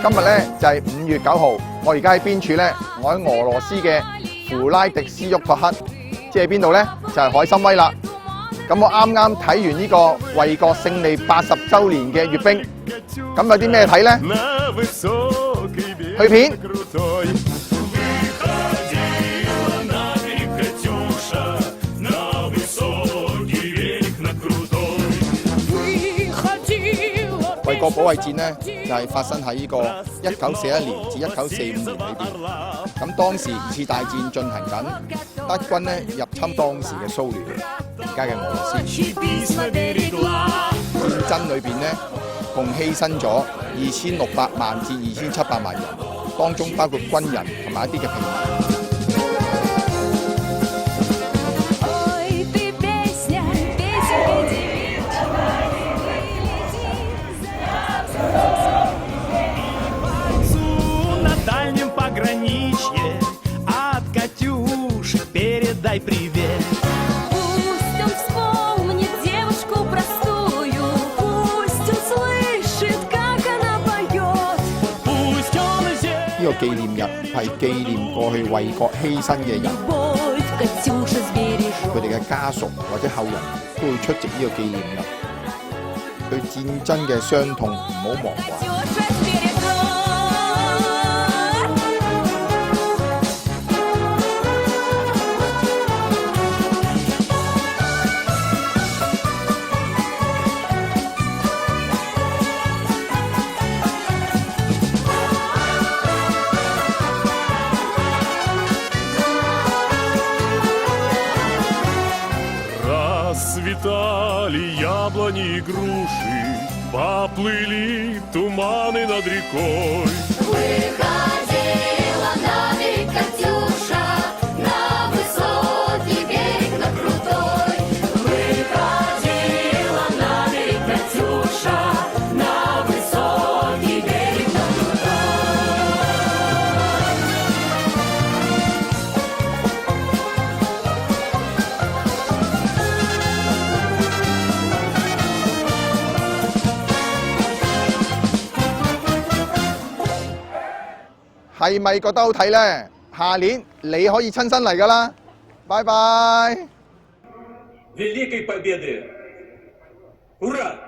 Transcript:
今日咧就係5月9號，我而家喺邊處咧？我喺俄羅斯嘅弗拉迪斯沃托克，即係邊度咧？就係海參崴啦。咁我啱啱睇完呢個衛國勝利80週年嘅閱兵，咁有啲咩睇咧？去片。衛國保衛戰呢，就係發生喺呢個1941年至1945年裏邊。咁當時2次大戰進行緊，德軍呢入侵當時嘅蘇聯，而家嘅俄羅斯。戰爭裏邊呢，共犧牲咗2600萬至2700萬人，當中包括軍人同埋一啲嘅平民。呢個紀念日係紀念過去為國犧牲嘅人，佢哋嘅家屬或者後人都會出席呢個紀念日，對戰爭嘅傷痛唔好忘懷。Расцветали яблони и груши, поплыли туманы над рекой. Выходила на берег Катюша, на высокий берег, на крутой. Выходила на берег Катюша, на высокий берег, на крутой. 係咪覺得好睇呢？下年你可以親身嚟㗎啦！拜拜。Великой Победы! Ура!